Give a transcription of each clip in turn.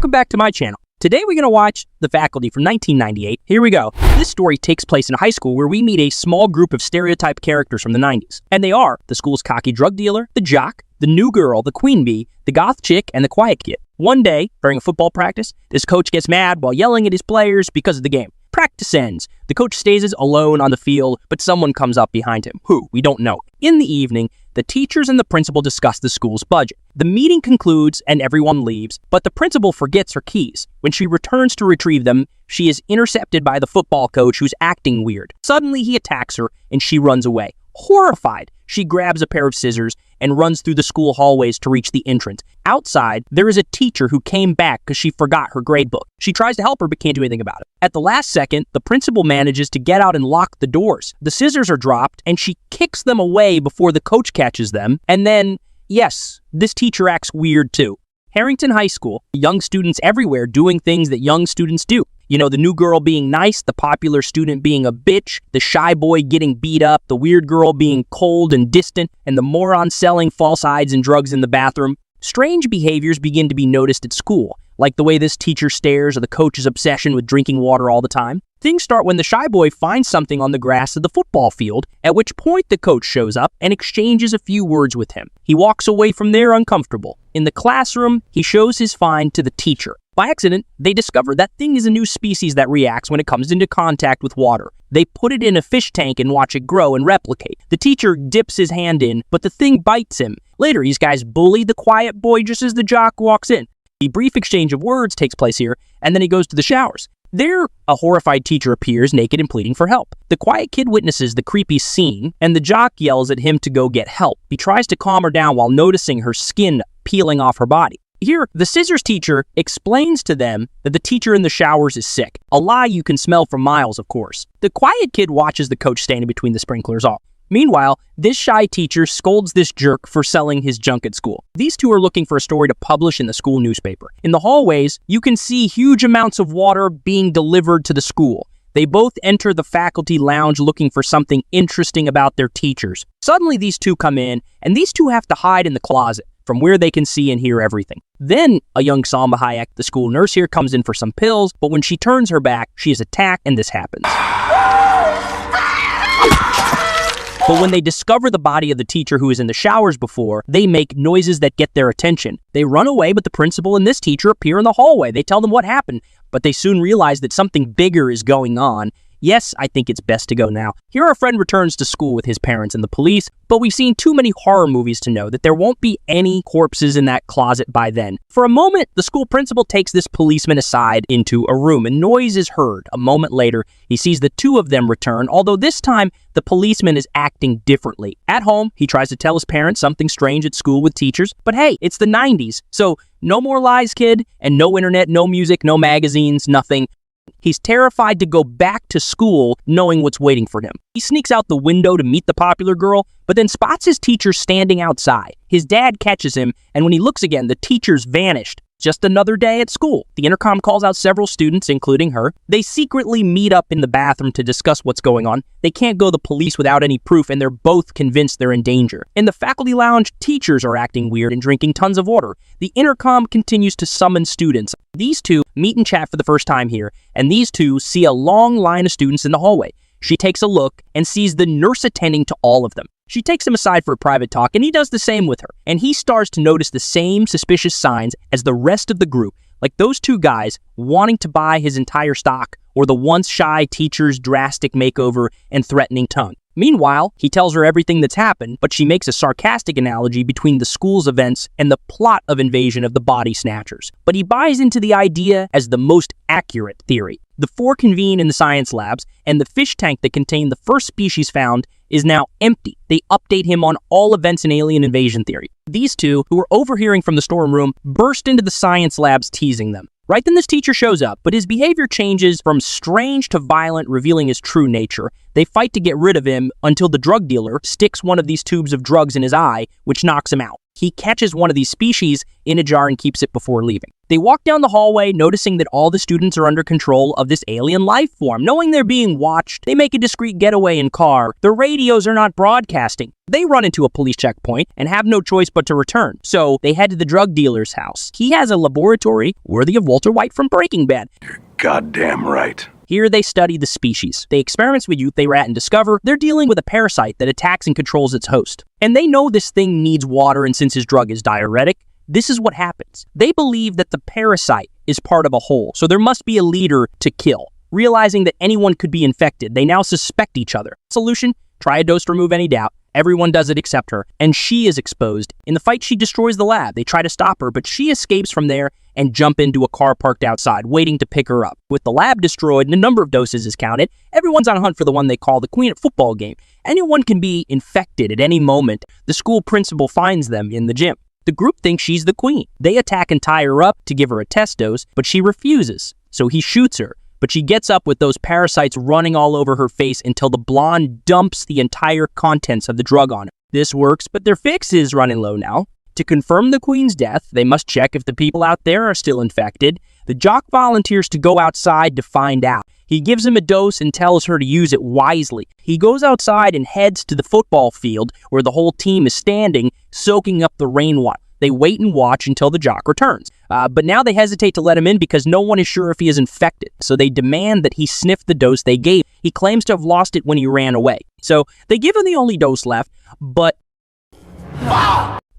Welcome back to my channel. Today we're going to watch The Faculty from 1998. Here we go. This story takes place in a high school where we meet a small group of stereotype characters from the 90s. And they are the school's cocky drug dealer, the jock, the new girl, the queen bee, the goth chick, and the quiet kid. One day, during a football practice, this coach gets mad while yelling at his players because of the game. Practice ends. The coach stays alone on the field, but someone comes up behind him. Who? We don't know. In the evening, the teachers and the principal discuss the school's budget. The meeting concludes and everyone leaves, but the principal forgets her keys. When she returns to retrieve them, she is intercepted by the football coach who's acting weird. Suddenly, he attacks her and she runs away. Horrified, she grabs a pair of scissors and runs through the school hallways to reach the entrance. Outside, there is a teacher who came back because she forgot her grade book. She tries to help her but can't do anything about it. At the last second, the principal manages to get out and lock the doors. The scissors are dropped and she kicks them away before the coach catches them. And then, yes, this teacher acts weird too. Harrington High School, young students everywhere doing things that young students do. You know, the new girl being nice, the popular student being a bitch, the shy boy getting beat up, the weird girl being cold and distant, and the moron selling false hides and drugs in the bathroom. Strange behaviors begin to be noticed at school, like the way this teacher stares or the coach's obsession with drinking water all the time. Things start when the shy boy finds something on the grass of the football field, at which point the coach shows up and exchanges a few words with him. He walks away from there uncomfortable. In the classroom, he shows his find to the teacher. By accident, they discover that thing is a new species that reacts when it comes into contact with water. They put it in a fish tank and watch it grow and replicate. The teacher dips his hand in, but the thing bites him. Later, these guys bully the quiet boy just as the jock walks in. A brief exchange of words takes place here, and then he goes to the showers. There, a horrified teacher appears, naked and pleading for help. The quiet kid witnesses the creepy scene, and the jock yells at him to go get help. He tries to calm her down while noticing her skin peeling off her body. Here, the scissors teacher explains to them that the teacher in the showers is sick. A lie you can smell from miles, of course. The quiet kid watches the coach standing between the sprinklers off. Meanwhile, this shy teacher scolds this jerk for selling his junk at school. These two are looking for a story to publish in the school newspaper. In the hallways, you can see huge amounts of water being delivered to the school. They both enter the faculty lounge looking for something interesting about their teachers. Suddenly, these two come in, and these two have to hide in the closet, from where they can see and hear everything. Then, a young Salma Hayek, the school nurse here, comes in for some pills, but when she turns her back, she is attacked, and this happens. But when they discover the body of the teacher who was in the showers before, they make noises that get their attention. They run away, but the principal and this teacher appear in the hallway. They tell them what happened, but they soon realize that something bigger is going on. Yes, I think it's best to go now. Here our friend returns to school with his parents and the police, but we've seen too many horror movies to know that there won't be any corpses in that closet by then. For a moment, the school principal takes this policeman aside into a room, and noise is heard. A moment later, he sees the two of them return, although this time, the policeman is acting differently. At home, he tries to tell his parents something strange at school with teachers, but hey, it's the 90s, so no more lies, kid, and no internet, no music, no magazines, nothing. He's terrified to go back to school knowing what's waiting for him. He sneaks out the window to meet the popular girl, but then spots his teacher standing outside. His dad catches him, and when he looks again, the teacher's vanished. Just another day at school. The intercom calls out several students, including her. They secretly meet up in the bathroom to discuss what's going on. They can't go to the police without any proof, and they're both convinced they're in danger. In the faculty lounge, teachers are acting weird and drinking tons of water. The intercom continues to summon students. These two meet and chat for the first time here, and these two see a long line of students in the hallway. She takes a look and sees the nurse attending to all of them. She takes him aside for a private talk, and he does the same with her. And he starts to notice the same suspicious signs as the rest of the group, like those two guys wanting to buy his entire stock, or the once shy teacher's drastic makeover and threatening tongue. Meanwhile, he tells her everything that's happened, but she makes a sarcastic analogy between the school's events and the plot of Invasion of the Body Snatchers. But he buys into the idea as the most accurate theory. The four convene in the science labs, and the fish tank that contained the first species found is now empty. They update him on all events in alien invasion theory. These two, who are overhearing from the storm room, burst into the science labs teasing them. Right then this teacher shows up, but his behavior changes from strange to violent, revealing his true nature. They fight to get rid of him until the drug dealer sticks one of these tubes of drugs in his eye, which knocks him out. He catches one of these species in a jar and keeps it before leaving. They walk down the hallway, noticing that all the students are under control of this alien life form. Knowing they're being watched, they make a discreet getaway in car. The radios are not broadcasting. They run into a police checkpoint and have no choice but to return. So they head to the drug dealer's house. He has a laboratory worthy of Walter White from Breaking Bad. You're goddamn right. Here they study the species. They experiment with youth they rat and discover they're dealing with a parasite that attacks and controls its host. And they know this thing needs water, and since his drug is diuretic, this is what happens. They believe that the parasite is part of a whole, so there must be a leader to kill. Realizing that anyone could be infected, they now suspect each other. Solution? Try a dose to remove any doubt. Everyone does it except her, and she is exposed. In the fight, she destroys the lab. They try to stop her, but she escapes from there and jump into a car parked outside, waiting to pick her up. With the lab destroyed and a number of doses is counted, everyone's on a hunt for the one they call the Queen at football game. Anyone can be infected at any moment. The school principal finds them in the gym. The group thinks she's the queen. They attack and tie her up to give her a test dose, but she refuses, so he shoots her. But she gets up with those parasites running all over her face until the blonde dumps the entire contents of the drug on her. This works, but their fix is running low now. To confirm the queen's death, they must check if the people out there are still infected. The jock volunteers to go outside to find out. He gives him a dose and tells her to use it wisely. He goes outside and heads to the football field where the whole team is standing, soaking up the rainwater. They wait and watch until the jock returns. But now they hesitate to let him in because no one is sure if he is infected. So they demand that he sniff the dose they gave. He claims to have lost it when he ran away. So they give him the only dose left, but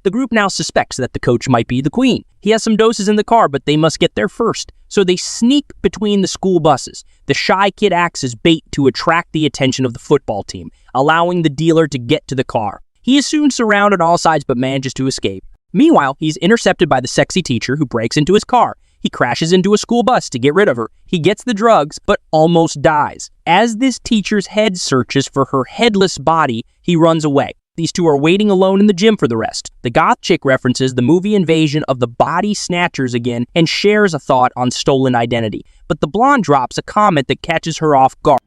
the group now suspects that the coach might be the queen. He has some doses in the car, but they must get there first. So they sneak between the school buses. The shy kid acts as bait to attract the attention of the football team, allowing the dealer to get to the car. He is soon surrounded on all sides but manages to escape. Meanwhile, he's intercepted by the sexy teacher who breaks into his car. He crashes into a school bus to get rid of her. He gets the drugs, but almost dies. As this teacher's head searches for her headless body, he runs away. These two are waiting alone in the gym for the rest. The goth chick references the movie Invasion of the Body Snatchers again and shares a thought on stolen identity. But the blonde drops a comment that catches her off guard.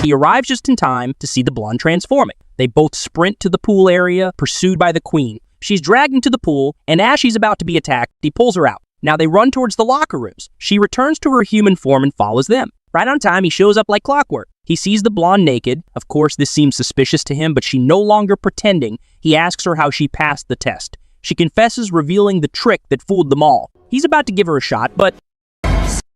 He arrives just in time to see the blonde transforming. They both sprint to the pool area, pursued by the queen. She's dragged into the pool, and as she's about to be attacked, he pulls her out. Now they run towards the locker rooms. She returns to her human form and follows them. Right on time, he shows up like clockwork. He sees the blonde naked. Of course, this seems suspicious to him, but she no longer pretending. He asks her how she passed the test. She confesses, revealing the trick that fooled them all. He's about to give her a shot, but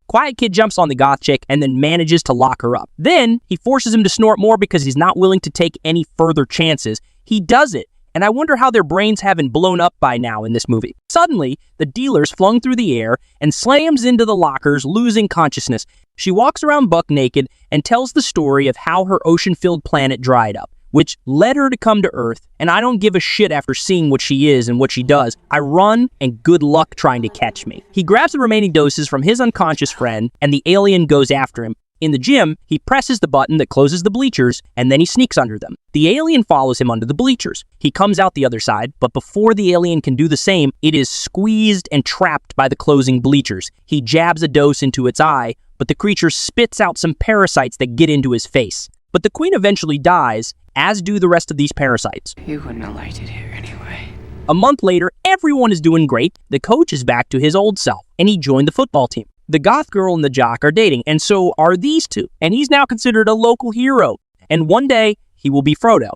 Quiet Kid jumps on the goth chick and then manages to lock her up. Then, he forces him to snort more because he's not willing to take any further chances. He does it, and I wonder how their brains haven't blown up by now in this movie. Suddenly, the dealer's flung through the air and slams into the lockers, losing consciousness. She walks around buck naked and tells the story of how her ocean-filled planet dried up, which led her to come to Earth, and I don't give a shit after seeing what she is and what she does. I run, and good luck trying to catch me. He grabs the remaining doses from his unconscious friend, and the alien goes after him. In the gym, he presses the button that closes the bleachers, and then he sneaks under them. The alien follows him under the bleachers. He comes out the other side, but before the alien can do the same, it is squeezed and trapped by the closing bleachers. He jabs a dose into its eye, but the creature spits out some parasites that get into his face. But the queen eventually dies, as do the rest of these parasites. You wouldn't have liked it here anyway. A month later, everyone is doing great. The coach is back to his old self, and he joined the football team. The goth girl and the jock are dating, and so are these two. And he's now considered a local hero. And one day, he will be Frodo.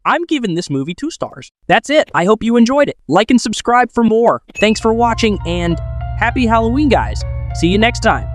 I'm giving this movie 2 stars. That's it. I hope you enjoyed it. Like and subscribe for more. Thanks for watching, and happy Halloween, guys. See you next time.